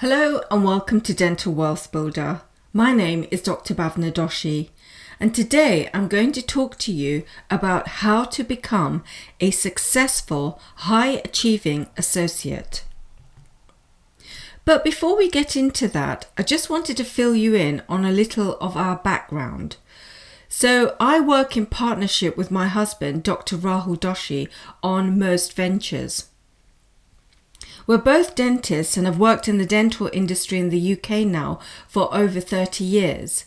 Hello and welcome to Dental Wealth Builder. My name is Dr. Bhavna Doshi, and today I'm going to talk to you about how to become a successful, high-achieving associate. But before we get into that, I just wanted to fill you in on a little of our background. So I work in partnership with my husband, Dr. Rahul Doshi, on most ventures. We're both dentists and have worked in the dental industry in the UK now for over 30 years.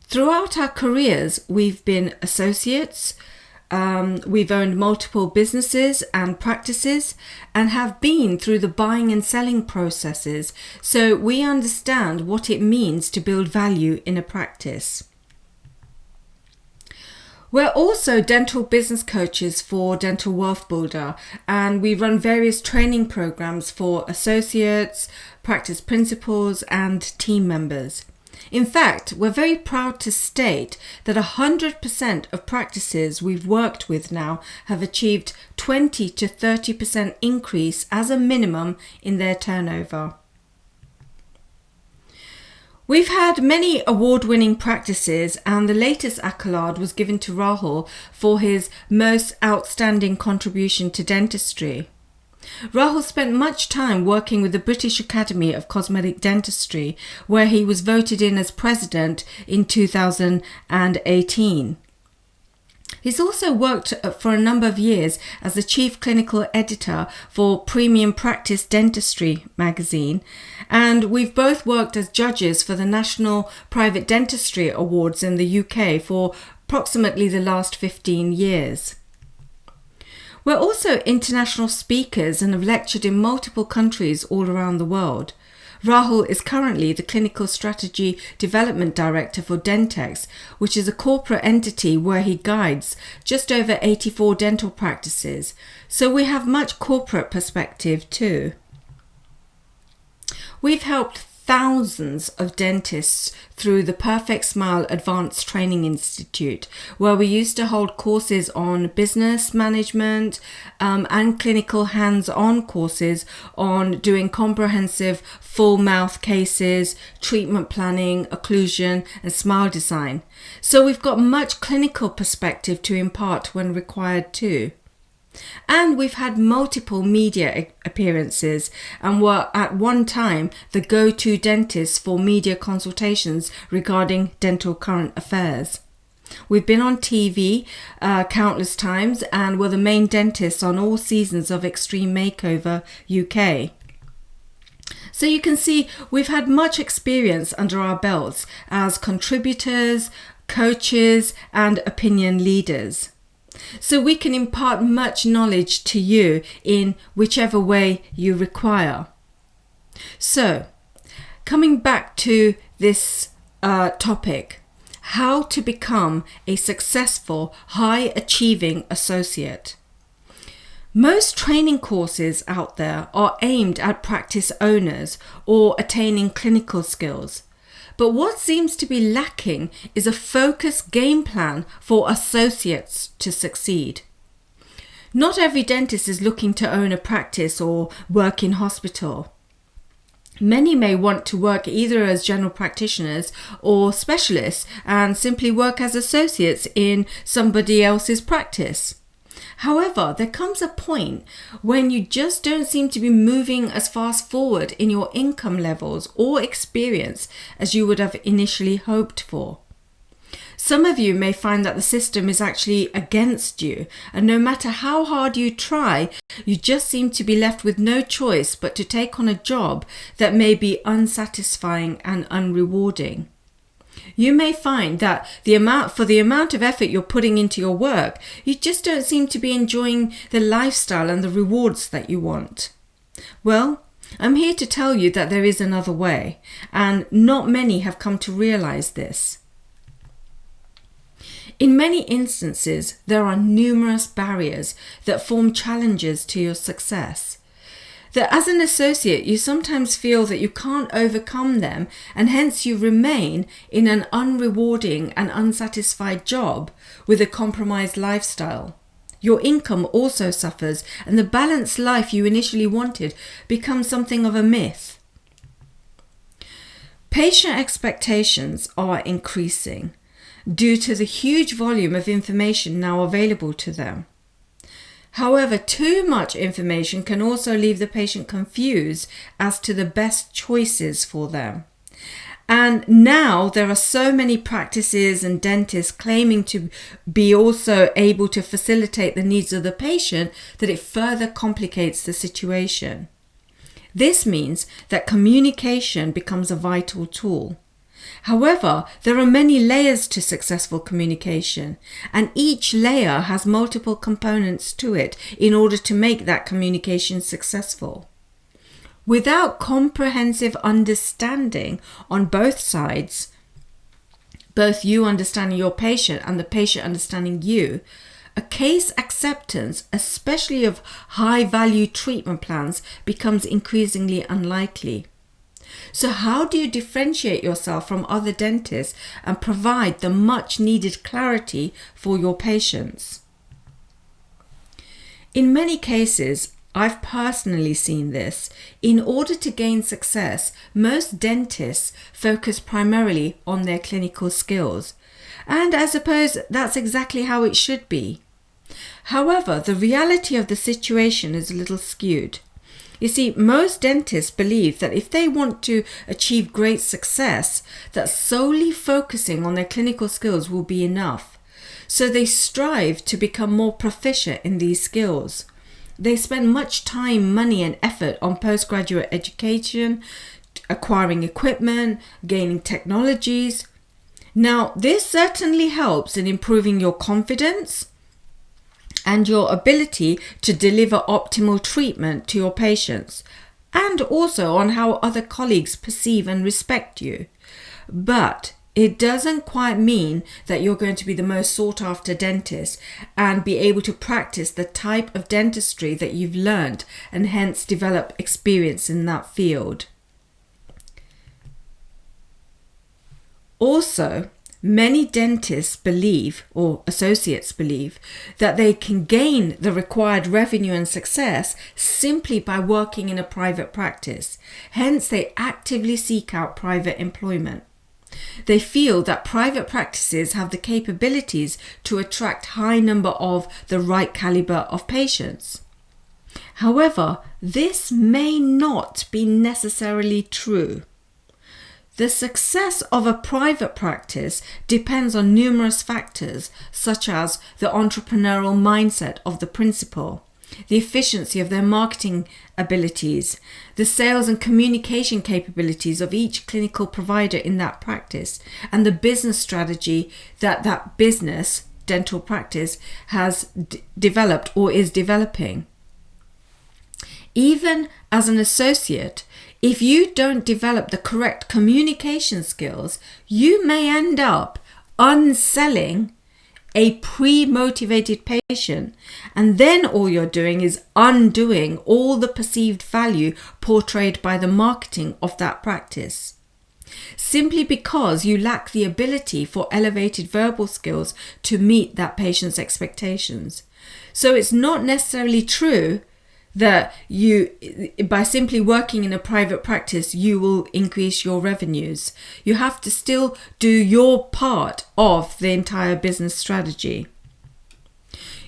Throughout our careers, we've been associates, we've owned multiple businesses and practices, and have been through the buying and selling processes, so we understand what it means to build value in a practice. We're also dental business coaches for Dental Wealth Builder, and we run various training programs for associates, practice principals, and team members. In fact, we're very proud to state that 100% of practices we've worked with now have achieved 20 to 30% increase as a minimum in their turnover. We've had many award-winning practices, and the latest accolade was given to Rahul for his most outstanding contribution to dentistry. Rahul spent much time working with the British Academy of Cosmetic Dentistry, where he was voted in as president in 2018. He's also worked for a number of years as the chief clinical editor for Premium Practice Dentistry magazine, and we've both worked as judges for the National Private Dentistry Awards in the UK for approximately the last 15 years. We're also international speakers and have lectured in multiple countries all around the world. Rahul is currently the Clinical Strategy Development Director for Dentex, which is a corporate entity where he guides just over 84 dental practices, so we have much corporate perspective too. We've helped thousands of dentists through the Perfect Smile Advanced Training Institute, where we used to hold courses on business management and clinical hands-on courses on doing comprehensive full mouth cases, treatment planning, occlusion and smile design. So we've got much clinical perspective to impart when required too. And we've had multiple media appearances and were at one time the go-to dentists for media consultations regarding dental current affairs. We've been on TV countless times and were the main dentists on all seasons of Extreme Makeover UK. So you can see we've had much experience under our belts as contributors, coaches and opinion leaders. So we can impart much knowledge to you in whichever way you require. So, coming back to this topic, how to become a successful, high-achieving associate. Most training courses out there are aimed at practice owners or attaining clinical skills. But what seems to be lacking is a focused game plan for associates to succeed. Not every dentist is looking to own a practice or work in hospital. Many may want to work either as general practitioners or specialists and simply work as associates in somebody else's practice. However, there comes a point when you just don't seem to be moving as fast forward in your income levels or experience as you would have initially hoped for. Some of you may find that the system is actually against you, and no matter how hard you try, you just seem to be left with no choice but to take on a job that may be unsatisfying and unrewarding. You may find that the amount of effort you're putting into your work, you just don't seem to be enjoying the lifestyle and the rewards that you want. Well, I'm here to tell you that there is another way, and not many have come to realize this. In many instances, there are numerous barriers that form challenges to your success. That as an associate, you sometimes feel that you can't overcome them, and hence you remain in an unrewarding and unsatisfied job with a compromised lifestyle. Your income also suffers, and the balanced life you initially wanted becomes something of a myth. Patient expectations are increasing due to the huge volume of information now available to them. However, too much information can also leave the patient confused as to the best choices for them. And now there are so many practices and dentists claiming to be also able to facilitate the needs of the patient that it further complicates the situation. This means that communication becomes a vital tool. However, there are many layers to successful communication, and each layer has multiple components to it in order to make that communication successful. Without comprehensive understanding on both sides, both you understanding your patient and the patient understanding you, a case acceptance, especially of high-value treatment plans, becomes increasingly unlikely. So how do you differentiate yourself from other dentists and provide the much-needed clarity for your patients? In many cases, I've personally seen this. In order to gain success, most dentists focus primarily on their clinical skills. And I suppose that's exactly how it should be. However, the reality of the situation is a little skewed. You see, most dentists believe that if they want to achieve great success, that solely focusing on their clinical skills will be enough. So they strive to become more proficient in these skills. They spend much time, money and effort on postgraduate education, acquiring equipment, gaining technologies. Now, this certainly helps in improving your confidence and your ability to deliver optimal treatment to your patients, and also on how other colleagues perceive and respect you. But it doesn't quite mean that you're going to be the most sought after dentist and be able to practice the type of dentistry that you've learned and hence develop experience in that field. Also, many dentists believe, or associates believe, that they can gain the required revenue and success simply by working in a private practice. Hence, they actively seek out private employment. They feel that private practices have the capabilities to attract high number of the right calibre of patients. However, this may not be necessarily true. The success of a private practice depends on numerous factors, such as the entrepreneurial mindset of the principal, the efficiency of their marketing abilities, the sales and communication capabilities of each clinical provider in that practice, and the business strategy that business, dental practice, has developed or is developing. Even as an associate, if you don't develop the correct communication skills, you may end up unselling a pre-motivated patient, and then all you're doing is undoing all the perceived value portrayed by the marketing of that practice, simply because you lack the ability for elevated verbal skills to meet that patient's expectations. So it's not necessarily true that you, by simply working in a private practice, you will increase your revenues. You have to still do your part of the entire business strategy.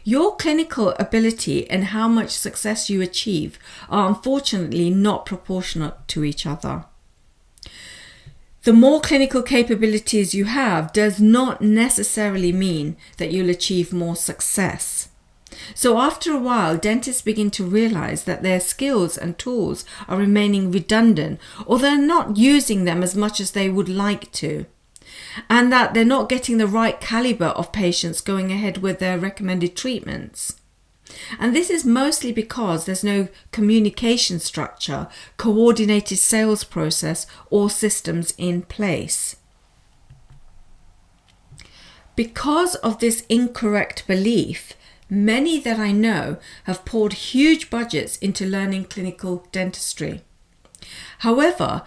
Your clinical ability and how much success you achieve are unfortunately not proportionate to each other. The more clinical capabilities you have does not necessarily mean that you'll achieve more success. So after a while, dentists begin to realize that their skills and tools are remaining redundant, or they're not using them as much as they would like to, and that they're not getting the right caliber of patients going ahead with their recommended treatments. And this is mostly because there's no communication structure, coordinated sales process, or systems in place. Because of this incorrect belief, many that I know have poured huge budgets into learning clinical dentistry. However,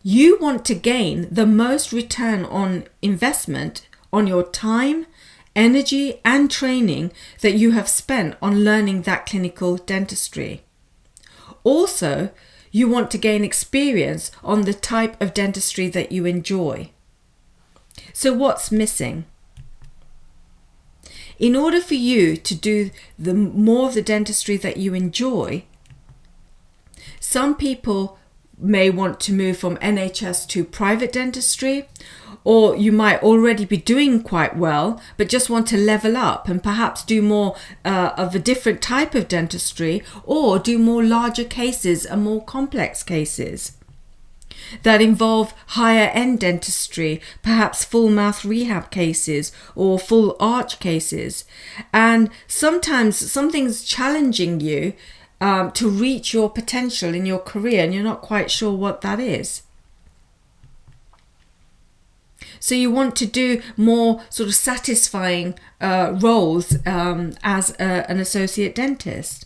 you want to gain the most return on investment on your time, energy, and training that you have spent on learning that clinical dentistry. Also, You want to gain experience on the type of dentistry that you enjoy. So what's missing? In order for you to do more of the dentistry that you enjoy, some people may want to move from NHS to private dentistry, or you might already be doing quite well but just want to level up and perhaps do more of a different type of dentistry, or do more larger cases and more complex cases that involve higher end dentistry, perhaps full mouth rehab cases or full arch cases. And sometimes something's challenging you to reach your potential in your career and you're not quite sure what that is. So you want to do more sort of satisfying roles as an associate dentist.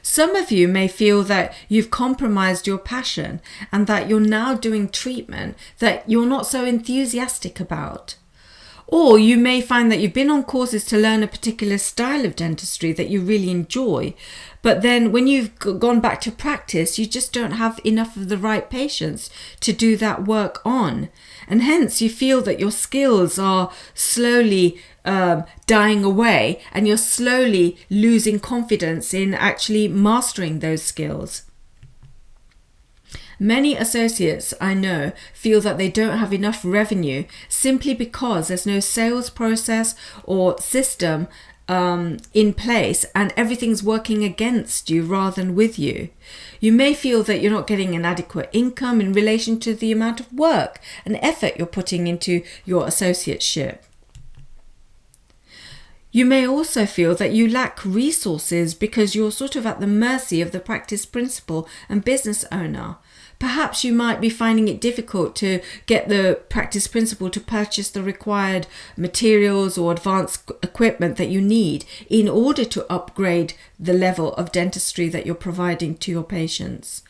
Some of you may feel that you've compromised your passion and that you're now doing treatment that you're not so enthusiastic about. Or you may find that you've been on courses to learn a particular style of dentistry that you really enjoy, but then when you've gone back to practice, you just don't have enough of the right patients to do that work on. And hence you feel that your skills are slowly dying away and you're slowly losing confidence in actually mastering those skills. Many associates I know feel that they don't have enough revenue simply because there's no sales process or system in place and everything's working against you rather than with you. You may feel that you're not getting an adequate income in relation to the amount of work and effort you're putting into your associateship. You may also feel that you lack resources because you're sort of at the mercy of the practice principal and business owner. Perhaps you might be finding it difficult to get the practice principal to purchase the required materials or advanced equipment that you need in order to upgrade the level of dentistry that you're providing to your patients.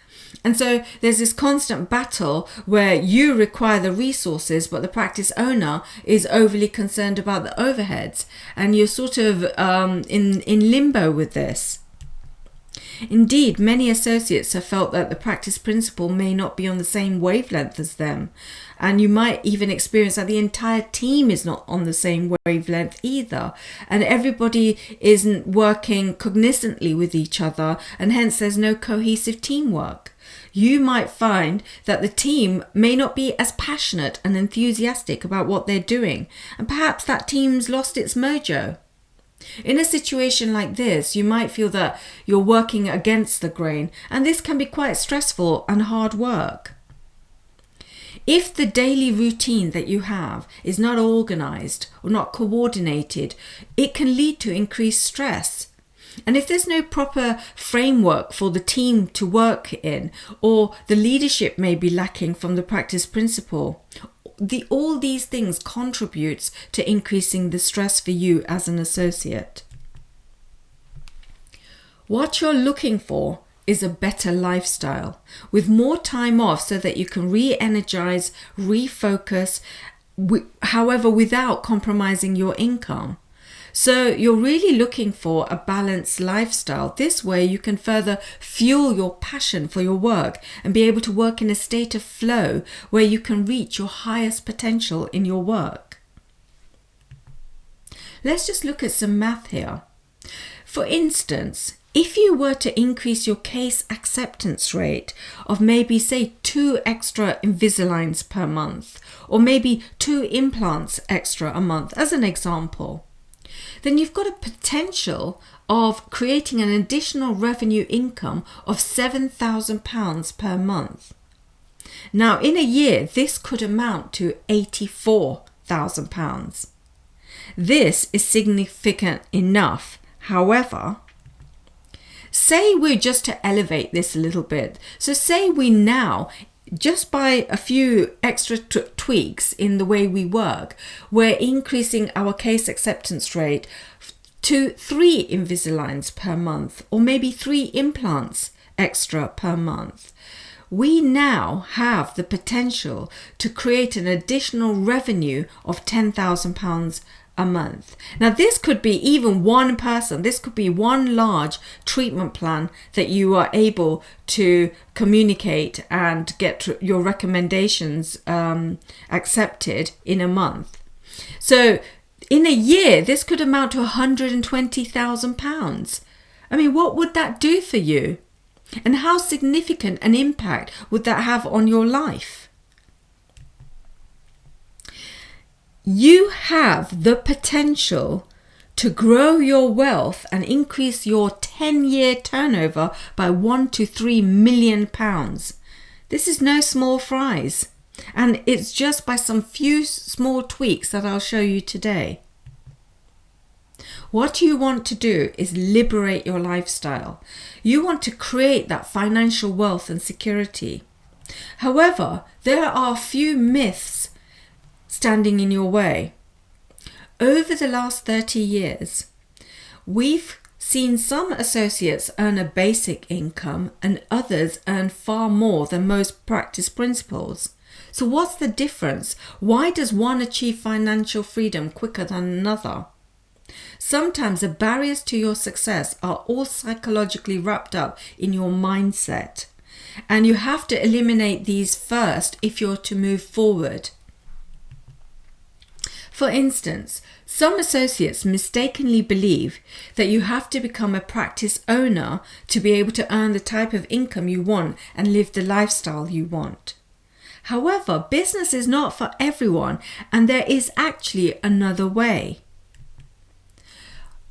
And so there's this constant battle where you require the resources, but the practice owner is overly concerned about the overheads, and you're sort of in limbo with this. Indeed, many associates have felt that the practice principal may not be on the same wavelength as them, and you might even experience that the entire team is not on the same wavelength either, and everybody isn't working cognizantly with each other, and hence there's no cohesive teamwork. You might find that the team may not be as passionate and enthusiastic about what they're doing, and perhaps that team's lost its mojo. In a situation like this, you might feel that you're working against the grain, and this can be quite stressful and hard work. If the daily routine that you have is not organized or not coordinated, it can lead to increased stress. And if there's no proper framework for the team to work in, or the leadership may be lacking from the practice principal, all these things contributes to increasing the stress for you as an associate. What you're looking for is a better lifestyle with more time off so that you can re-energize, refocus, however, without compromising your income. So you're really looking for a balanced lifestyle. This way you can further fuel your passion for your work and be able to work in a state of flow where you can reach your highest potential in your work. Let's just look at some math here. For instance, if you were to increase your case acceptance rate of maybe say 2 extra Invisaligns per month, or maybe 2 implants extra a month as an example, then you've got a potential of creating an additional revenue income of £7,000 per month. Now, in a year, this could amount to £84,000. This is significant enough. However, say we're just to elevate this a little bit. So say we now, just by a few extra tweaks in the way we work, we're increasing our case acceptance rate to 3 Invisaligns per month, or maybe 3 implants extra per month. we now have the potential to create an additional revenue of £10,000 a month. Now, this could be even one person. This could be one large treatment plan that you are able to communicate and get your recommendations accepted in a month. So in a year, this could amount to £120,000. I mean, what would that do for you? And how significant an impact would that have on your life? You have the potential to grow your wealth and increase your 10-year turnover by £1 to £3 million. This is no small fries, and it's just by some few small tweaks that I'll show you today. What you want to do is liberate your lifestyle. You want to create that financial wealth and security. However, there are a few myths standing in your way. Over the last 30 years, we've seen some associates earn a basic income and others earn far more than most practice principals. So what's the difference? Why does one achieve financial freedom quicker than another? Sometimes the barriers to your success are all psychologically wrapped up in your mindset, and you have to eliminate these first if you're to move forward. For instance, some associates mistakenly believe that you have to become a practice owner to be able to earn the type of income you want and live the lifestyle you want. However, business is not for everyone, and there is actually another way.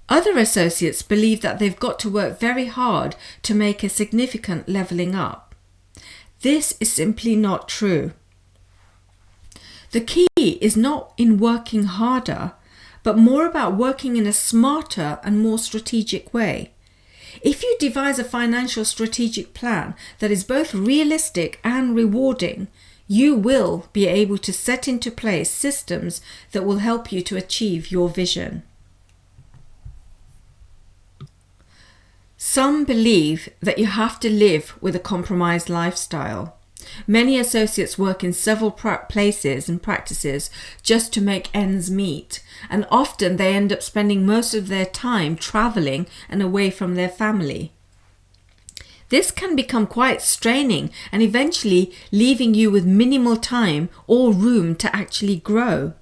Other associates believe that they've got to work very hard to make a significant leveling up. This is simply not true. The key is not in working harder, but more about working in a smarter and more strategic way. If you devise a financial strategic plan that is both realistic and rewarding, you will be able to set into place systems that will help you to achieve your vision. Some believe that you have to live with a compromised lifestyle. Many associates work in several places and practices just to make ends meet, and often they end up spending most of their time traveling and away from their family. This can become quite straining and eventually leaving you with minimal time or room to actually grow.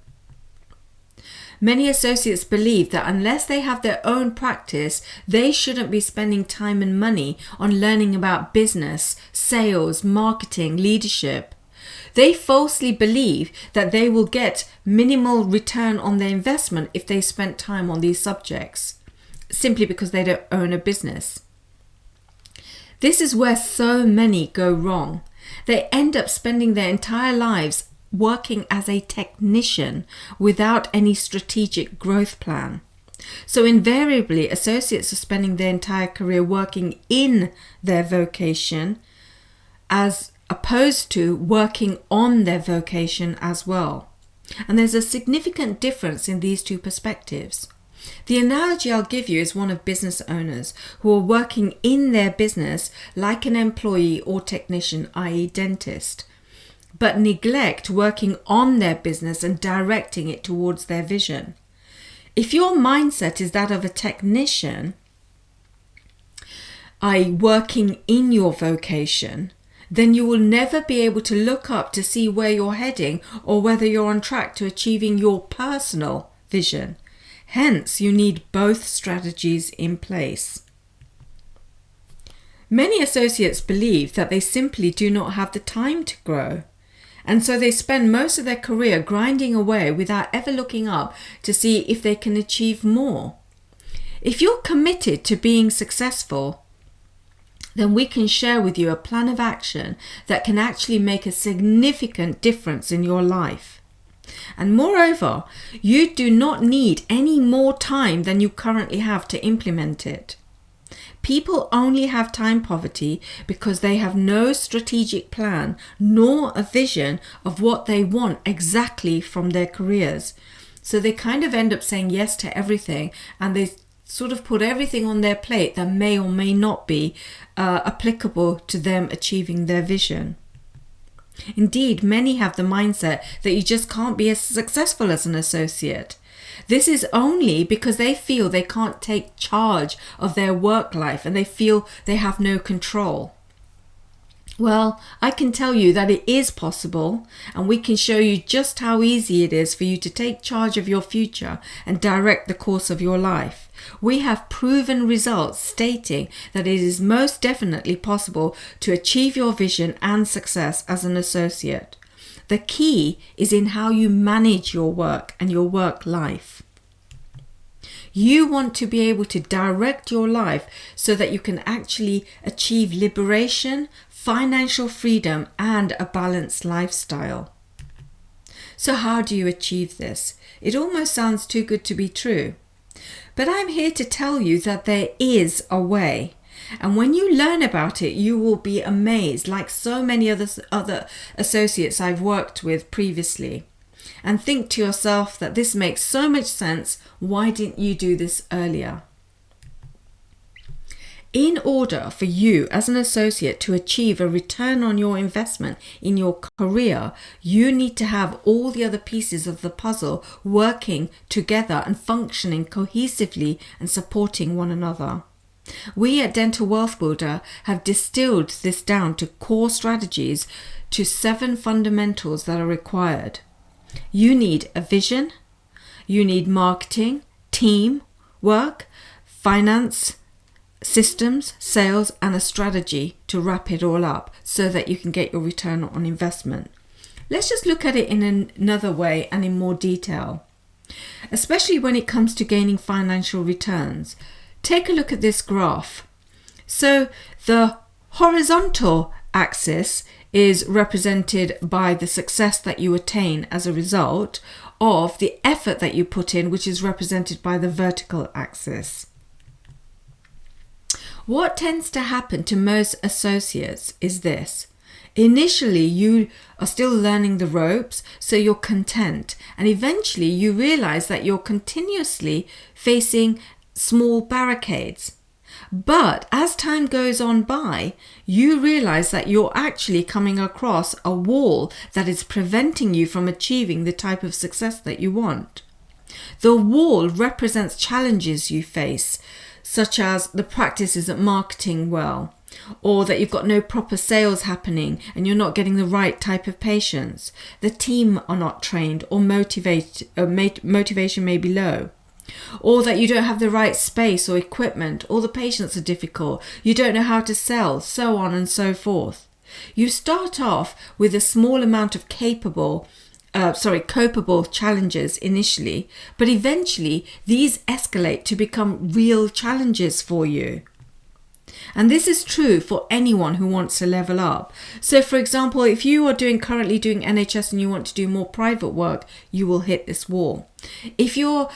Many associates believe that unless they have their own practice, they shouldn't be spending time and money on learning about business, sales, marketing, leadership. They falsely believe that they will get minimal return on their investment if they spent time on these subjects, simply because they don't own a business. This is where so many go wrong. They end up spending their entire lives working as a technician without any strategic growth plan. So invariably, associates are spending their entire career working in their vocation as opposed to working on their vocation as well. And there's a significant difference in these two perspectives. The analogy I'll give you is one of business owners who are working in their business like an employee or technician, i.e. dentist, but neglect working on their business and directing it towards their vision. If your mindset is that of a technician, i.e. working in your vocation, then you will never be able to look up to see where you're heading or whether you're on track to achieving your personal vision. Hence, you need both strategies in place. Many associates believe that they simply do not have the time to grow. And so they spend most of their career grinding away without ever looking up to see if they can achieve more. If you're committed to being successful, then we can share with you a plan of action that can actually make a significant difference in your life. And moreover, you do not need any more time than you currently have to implement it. People only have time poverty because they have no strategic plan nor a vision of what they want exactly from their careers. So they kind of end up saying yes to everything, and they sort of put everything on their plate that may or may not be applicable to them achieving their vision. Indeed, many have the mindset that you just can't be as successful as an associate. This is only because they feel they can't take charge of their work life and they feel they have no control. Well, I can tell you that it is possible, and we can show you just how easy it is for you to take charge of your future and direct the course of your life. We have proven results stating that it is most definitely possible to achieve your vision and success as an associate. The key is in how you manage your work and your work life. You want to be able to direct your life so that you can actually achieve liberation, financial freedom, and a balanced lifestyle. So how do you achieve this? It almost sounds too good to be true. But I'm here to tell you that there is a way. And when you learn about it, you will be amazed, like so many other associates I've worked with previously, and think to yourself that this makes so much sense. Why didn't you do this earlier? In order for you as an associate to achieve a return on your investment in your career, you need to have all the other pieces of the puzzle working together and functioning cohesively and supporting one another. We at Dental Wealth Builder have distilled this down to core strategies, to 7 fundamentals that are required. You need a vision, you need marketing, team, work, finance, systems, sales, and a strategy to wrap it all up so that you can get your return on investment. Let's just look at it in another way and in more detail, especially when it comes to gaining financial returns. Take a look at this graph. So the horizontal axis is represented by the success that you attain as a result of the effort that you put in, which is represented by the vertical axis. What tends to happen to most associates is this. Initially, you are still learning the ropes, so you're content, and eventually you realize that you're continuously facing small barricades. But as time goes on by, you realize that you're actually coming across a wall that is preventing you from achieving the type of success that you want. The wall represents challenges you face, such as the practice isn't marketing well, or that you've got no proper sales happening and you're not getting the right type of patients. The team are not trained, or motivation may be low. Or that you don't have the right space or equipment, or the patients are difficult, you don't know how to sell, so on and so forth. You start off with a small amount of copable challenges initially, but eventually these escalate to become real challenges for you. And this is true for anyone who wants to level up. So for example, if you are currently doing NHS and you want to do more private work, you will hit this wall. If your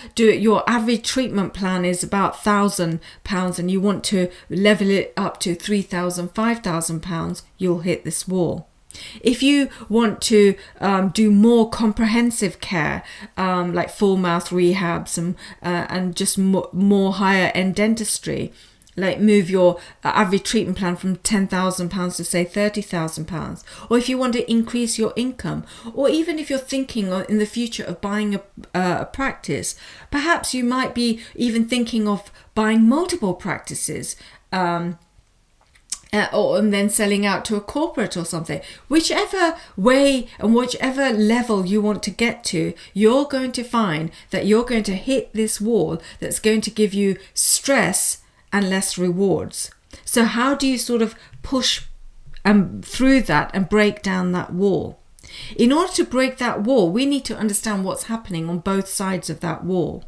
average treatment plan is about £1,000 and you want to level it up to £3,000, £5,000, you'll hit this wall. If you want to do more comprehensive care, like full mouth rehabs and just more higher end dentistry, like move your average treatment plan from £10,000 to say £30,000, or if you want to increase your income, or even if you're thinking in the future of buying a practice, perhaps you might be even thinking of buying multiple practices, and then selling out to a corporate or something. Whichever way and whichever level you want to get to, you're going to find that you're going to hit this wall that's going to give you stress and less rewards. So how do you sort of push through that and break down that wall? In order to break that wall, we need to understand what's happening on both sides of that wall.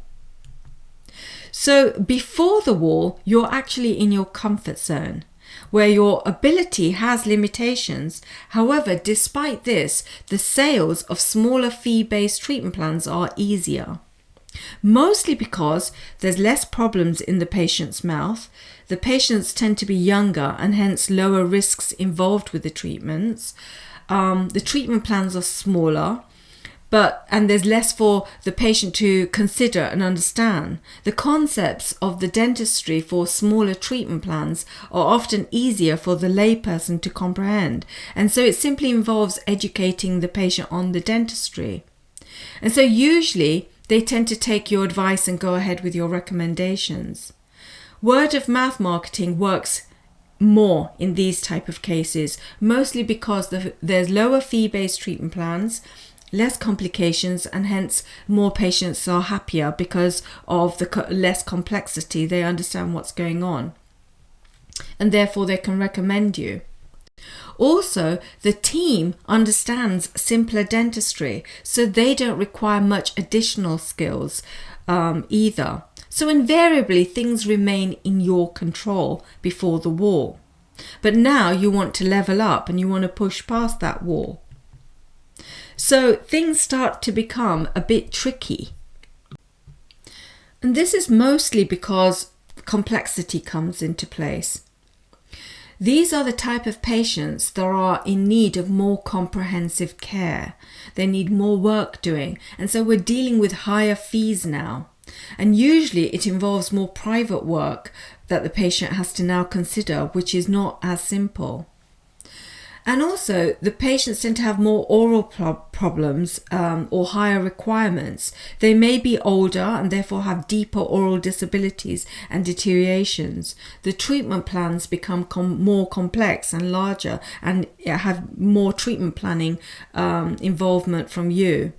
So before the wall, you're actually in your comfort zone, where your ability has limitations. However, despite this, the sales of smaller fee-based treatment plans are easier. Mostly because there's less problems in the patient's mouth. The patients tend to be younger and hence lower risks involved with the treatments. The treatment plans are smaller, and there's less for the patient to consider and understand. The concepts of the dentistry for smaller treatment plans are often easier for the layperson to comprehend, and so it simply involves educating the patient on the dentistry. And so usually they tend to take your advice and go ahead with your recommendations. Word of mouth marketing works more in these type of cases, mostly because there's lower fee-based treatment plans, less complications, and hence more patients are happier because of the less complexity. They understand what's going on, and therefore they can recommend you. Also, the team understands simpler dentistry, so they don't require much additional skills either. So invariably, things remain in your control before the wall. But now you want to level up and you want to push past that wall. So things start to become a bit tricky. And this is mostly because complexity comes into place. These are the type of patients that are in need of more comprehensive care. They need more work doing, and so we're dealing with higher fees now. And usually it involves more private work that the patient has to now consider, which is not as simple. And also, the patients tend to have more oral problems or higher requirements. They may be older and therefore have deeper oral disabilities and deteriorations. The treatment plans become more complex and larger and have more treatment planning involvement from you.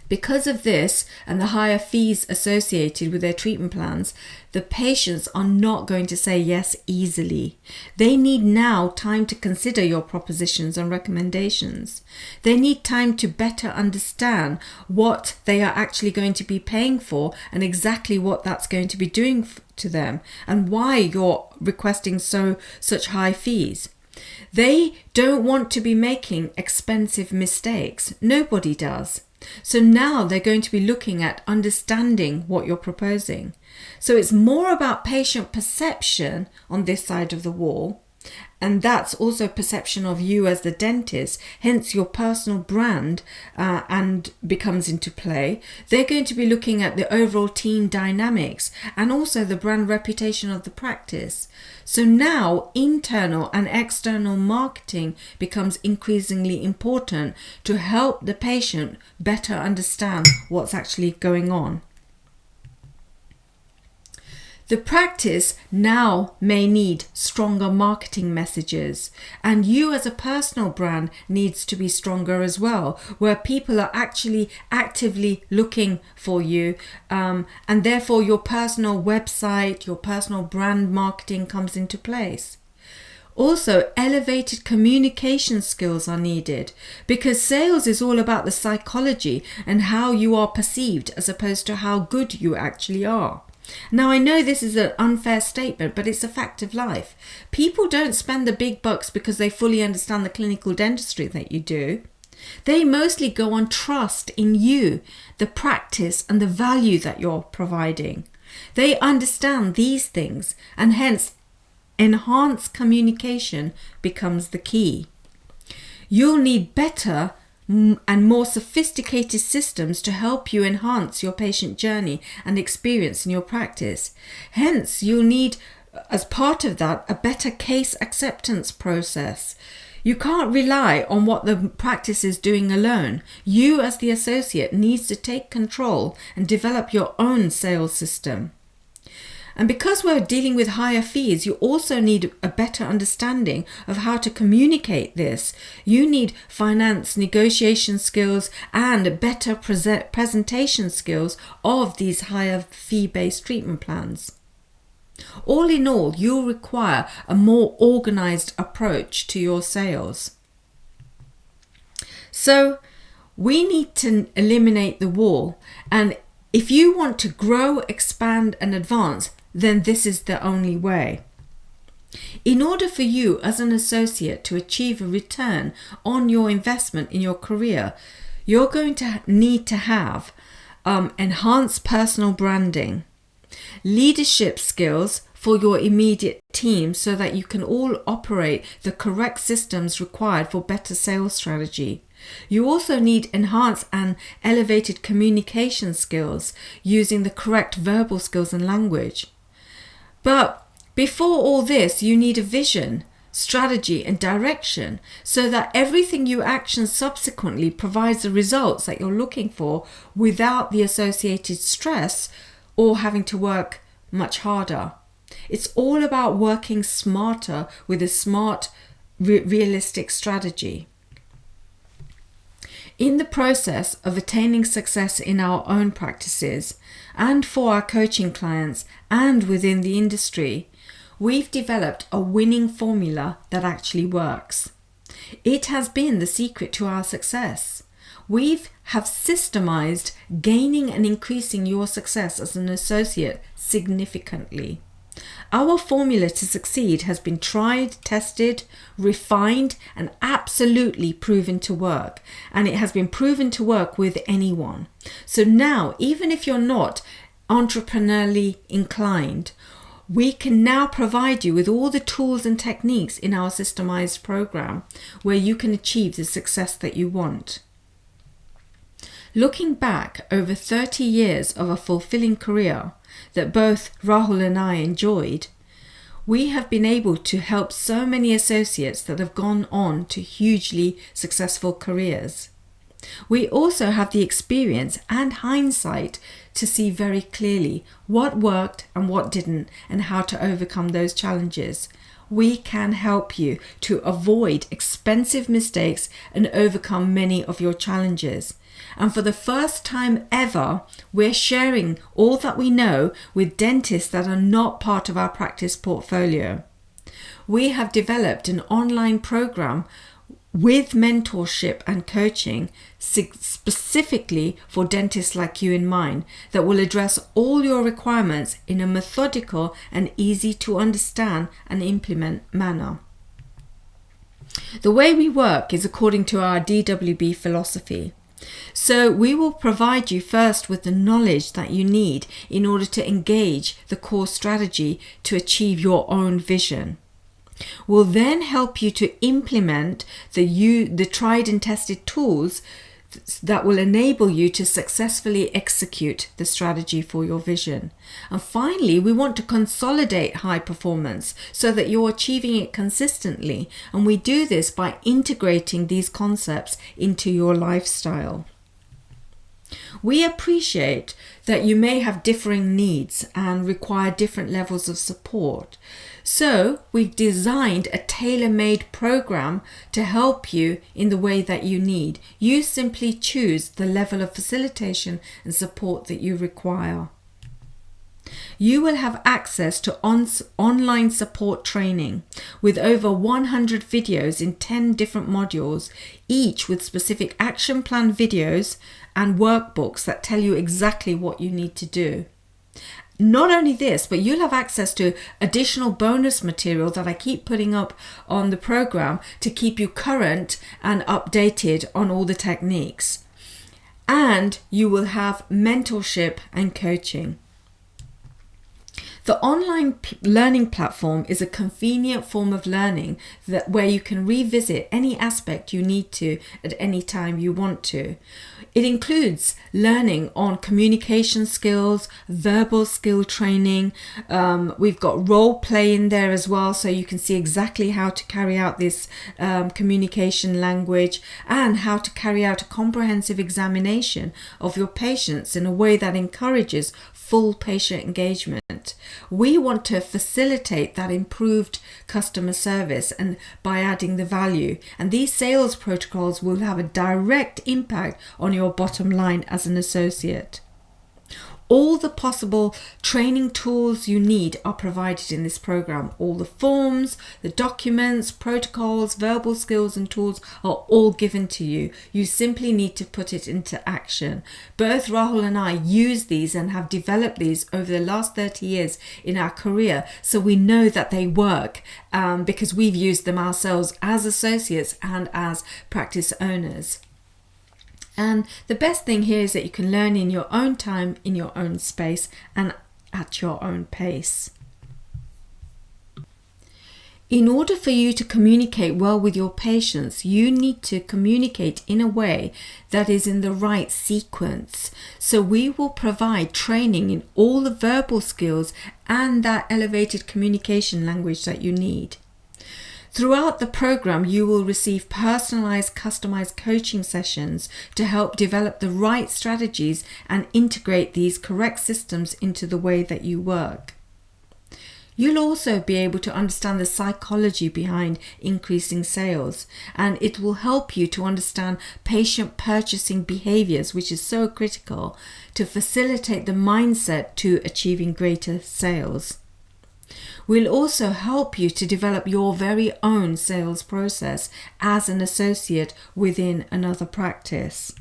Because of this and the higher fees associated with their treatment plans, the patients are not going to say yes easily. They need now time to consider your propositions and recommendations. They need time to better understand what they are actually going to be paying for and exactly what that's going to be doing to them and why you're requesting such high fees. They don't want to be making expensive mistakes. Nobody does. So now they're going to be looking at understanding what you're proposing. So it's more about patient perception on this side of the wall. And that's also perception of you as the dentist, hence your personal brand and becomes into play. They're going to be looking at the overall team dynamics and also the brand reputation of the practice. So now internal and external marketing becomes increasingly important to help the patient better understand what's actually going on. The practice now may need stronger marketing messages, and you as a personal brand needs to be stronger as well, where people are actually actively looking for you, and therefore your personal website, your personal brand marketing comes into place. Also, elevated communication skills are needed because sales is all about the psychology and how you are perceived as opposed to how good you actually are. Now, I know this is an unfair statement, but it's a fact of life. People don't spend the big bucks because they fully understand the clinical dentistry that you do. They mostly go on trust in you, the practice, and the value that you're providing. They understand these things, and hence, enhanced communication becomes the key. You'll need better and more sophisticated systems to help you enhance your patient journey and experience in your practice. Hence, you'll need, as part of that, a better case acceptance process. You can't rely on what the practice is doing alone. You, as the associate, needs to take control and develop your own sales system. And because we're dealing with higher fees, you also need a better understanding of how to communicate this. You need finance, negotiation skills, and better presentation skills of these higher fee-based treatment plans. All in all, you'll require a more organized approach to your sales. So we need to eliminate the wall. And if you want to grow, expand, and advance, then this is the only way. In order for you as an associate to achieve a return on your investment in your career, you're going to need to have enhanced personal branding, leadership skills for your immediate team so that you can all operate the correct systems required for better sales strategy, You also need enhanced and elevated communication skills using the correct verbal skills and language. But before all this, you need a vision, strategy, and direction so that everything you action subsequently provides the results that you're looking for without the associated stress or having to work much harder. It's all about working smarter with a smart, realistic strategy. In the process of attaining success in our own practices and for our coaching clients and within the industry, we've developed a winning formula that actually works. It has been the secret to our success. We have systemized gaining and increasing your success as an associate significantly. Our formula to succeed has been tried, tested, refined, and absolutely proven to work. And it has been proven to work with anyone. So now, even if you're not entrepreneurially inclined, we can now provide you with all the tools and techniques in our Systemised program where you can achieve the success that you want. Looking back over 30 years of a fulfilling career that both Rahul and I enjoyed, we have been able to help so many associates that have gone on to hugely successful careers. We also have the experience and hindsight to see very clearly what worked and what didn't and how to overcome those challenges. We can help you to avoid expensive mistakes and overcome many of your challenges. And for the first time ever, we're sharing all that we know with dentists that are not part of our practice portfolio. We have developed an online program with mentorship and coaching specifically for dentists like you in mind that will address all your requirements in a methodical and easy to understand and implement manner. The way we work is according to our DWB philosophy. So we will provide you first with the knowledge that you need in order to engage the core strategy to achieve your own vision. We'll then help you to implement the tried and tested tools that will enable you to successfully execute the strategy for your vision. And finally, we want to consolidate high performance so that you're achieving it consistently. And we do this by integrating these concepts into your lifestyle. We appreciate that you may have differing needs and require different levels of support. So we've designed a tailor-made program to help you in the way that you need. You simply choose the level of facilitation and support that you require. You will have access to online support training with over 100 videos in 10 different modules, each with specific action plan videos and workbooks that tell you exactly what you need to do. Not only this, but you'll have access to additional bonus material that I keep putting up on the program to keep you current and updated on all the techniques. And you will have mentorship and coaching. The online learning platform is a convenient form of learning where you can revisit any aspect you need to at any time you want to. It includes learning on communication skills, verbal skill training. We've got role play in there as well, so you can see exactly how to carry out this communication language and how to carry out a comprehensive examination of your patients in a way that encourages full patient engagement. We want to facilitate that improved customer service and by adding the value. And these sales protocols will have a direct impact on your bottom line as an associate. All the possible training tools you need are provided in this program. All the forms, the documents, protocols, verbal skills and tools are all given to you. You simply need to put it into action. Both Rahul and I use these and have developed these over the last 30 years in our career. So we know that they work because we've used them ourselves as associates and as practice owners. And the best thing here is that you can learn in your own time, in your own space, and at your own pace. In order for you to communicate well with your patients, you need to communicate in a way that is in the right sequence. So we will provide training in all the verbal skills and that elevated communication language that you need. Throughout the program, you will receive personalized, customized coaching sessions to help develop the right strategies and integrate these correct systems into the way that you work. You'll also be able to understand the psychology behind increasing sales, and it will help you to understand patient purchasing behaviors, which is so critical to facilitate the mindset to achieving greater sales. We'll also help you to develop your very own sales process as an associate within another practice.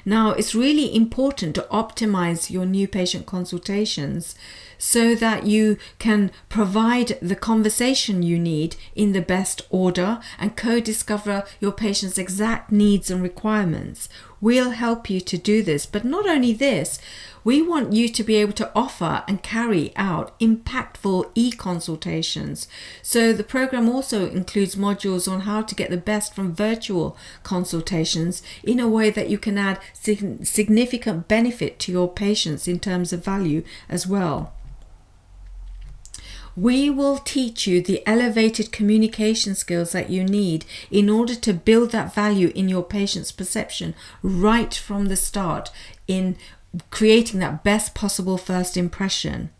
Now, it's really important to optimize your new patient consultations so that you can provide the conversation you need in the best order and co-discover your patient's exact needs and requirements. We'll help you to do this, but not only this, we want you to be able to offer and carry out impactful e-consultations. So the program also includes modules on how to get the best from virtual consultations in a way that you can add significant benefit to your patients in terms of value as well. We will teach you the elevated communication skills that you need in order to build that value in your patient's perception right from the start in creating that best possible first impression.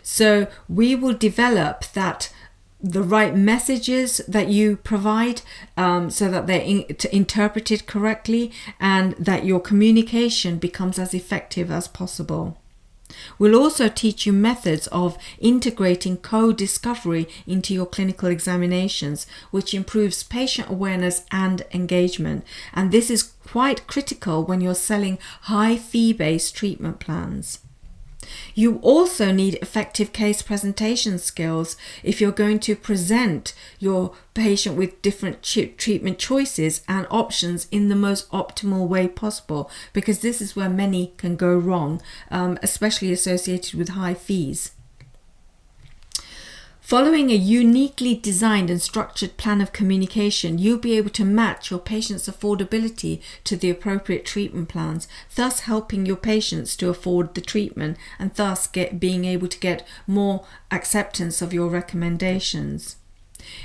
So we will develop the right messages that you provide so that they're interpreted correctly and that your communication becomes as effective as possible. We'll also teach you methods of integrating co-discovery into your clinical examinations, which improves patient awareness and engagement. And this is quite critical when you're selling high fee-based treatment plans. You also need effective case presentation skills if you're going to present your patient with different treatment choices and options in the most optimal way possible, because this is where many can go wrong, especially associated with high fees. Following a uniquely designed and structured plan of communication, you'll be able to match your patient's affordability to the appropriate treatment plans, thus helping your patients to afford the treatment and thus being able to get more acceptance of your recommendations.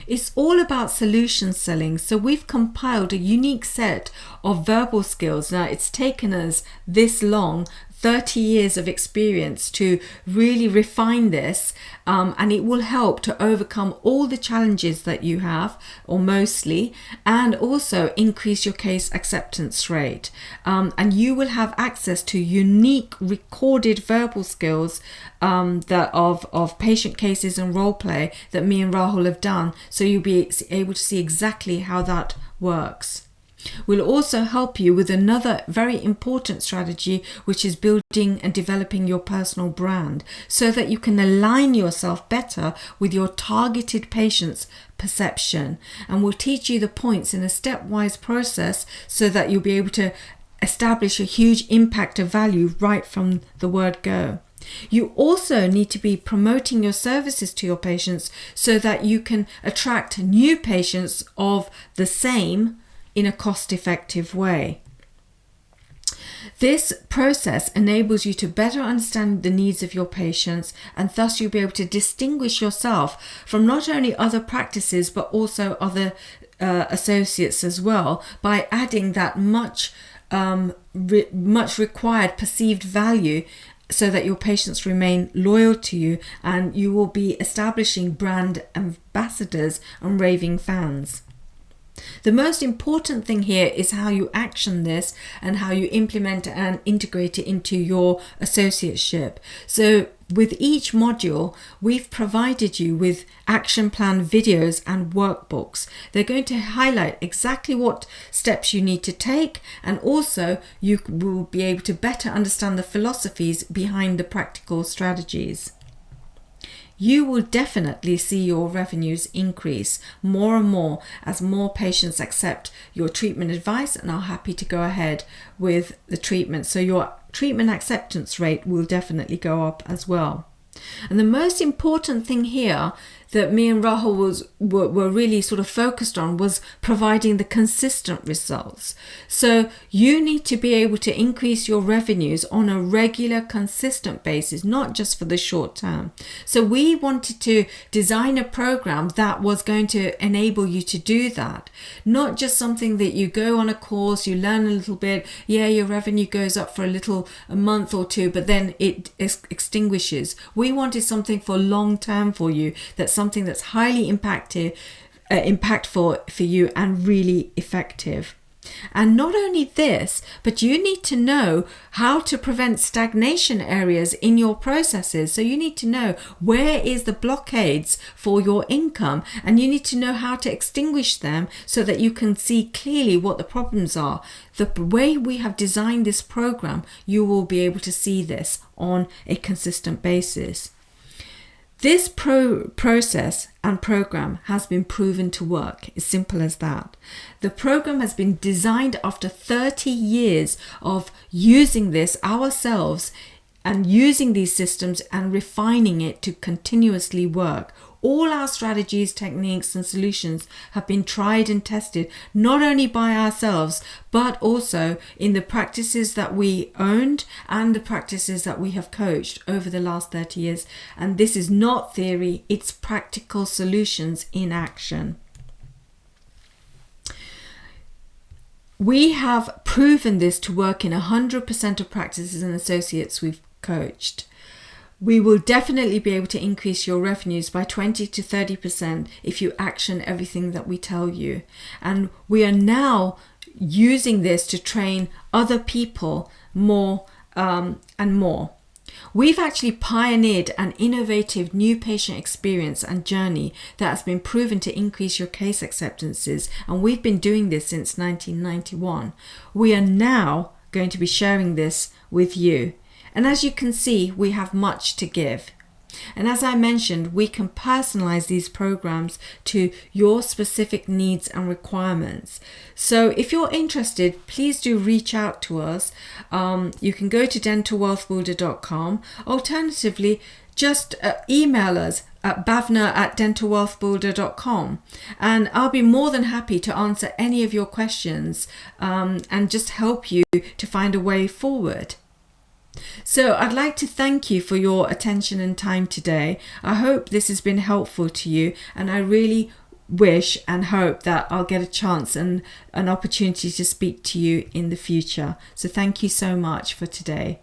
It's all about solution selling, so we've compiled a unique set of verbal skills. Now, it's taken us this long, 30 years of experience to really refine this, and it will help to overcome all the challenges that you have, or mostly, and also increase your case acceptance rate. And you will have access to unique recorded verbal skills of patient cases and role play that me and Rahul have done, so you'll be able to see exactly how that works. We'll also help you with another very important strategy, which is building and developing your personal brand so that you can align yourself better with your targeted patient's perception. And we'll teach you the points in a stepwise process so that you'll be able to establish a huge impact of value right from the word go. You also need to be promoting your services to your patients so that you can attract new patients of the same in a cost-effective way. This process enables you to better understand the needs of your patients, and thus you'll be able to distinguish yourself from not only other practices but also other associates as well, by adding that much required perceived value so that your patients remain loyal to you, and you will be establishing brand ambassadors and raving fans. The most important thing here is how you action this and how you implement and integrate it into your associateship. So with each module, we've provided you with action plan videos and workbooks. They're going to highlight exactly what steps you need to take, and also you will be able to better understand the philosophies behind the practical strategies. You will definitely see your revenues increase more and more as more patients accept your treatment advice and are happy to go ahead with the treatment. So your treatment acceptance rate will definitely go up as well. And the most important thing here, that me and Rahul were really sort of focused on was providing the consistent results. So you need to be able to increase your revenues on a regular, consistent basis, not just for the short term. So we wanted to design a program that was going to enable you to do that. Not just something that you go on a course, you learn a little bit, your revenue goes up for a month or two, but then it extinguishes. We wanted something for long term for you, that's something that's highly impactful for you and really effective. And not only this, but you need to know how to prevent stagnation areas in your processes. So you need to know where is the blockades for your income, and you need to know how to extinguish them so that you can see clearly what the problems are. The way we have designed this program, you will be able to see this on a consistent basis. This process and program has been proven to work. As simple as that. The program has been designed after 30 years of using this ourselves and using these systems and refining it to continuously work. All our strategies, techniques, and solutions have been tried and tested, not only by ourselves, but also in the practices that we owned and the practices that we have coached over the last 30 years. And this is not theory, it's practical solutions in action. We have proven this to work in 100% of practices and associates we've coached. We will definitely be able to increase your revenues by 20 to 30% if you action everything that we tell you. And we are now using this to train other people more and more. We've actually pioneered an innovative new patient experience and journey that has been proven to increase your case acceptances, and we've been doing this since 1991. We are now going to be sharing this with you. And as you can see, we have much to give. And as I mentioned, we can personalize these programs to your specific needs and requirements. So if you're interested, please do reach out to us. You can go to dentalwealthbuilder.com. Alternatively, just email us at bhavna@dentalwealthbuilder.com, and I'll be more than happy to answer any of your questions and just help you to find a way forward. So I'd like to thank you for your attention and time today. I hope this has been helpful to you, and I really wish and hope that I'll get a chance and an opportunity to speak to you in the future. So thank you so much for today.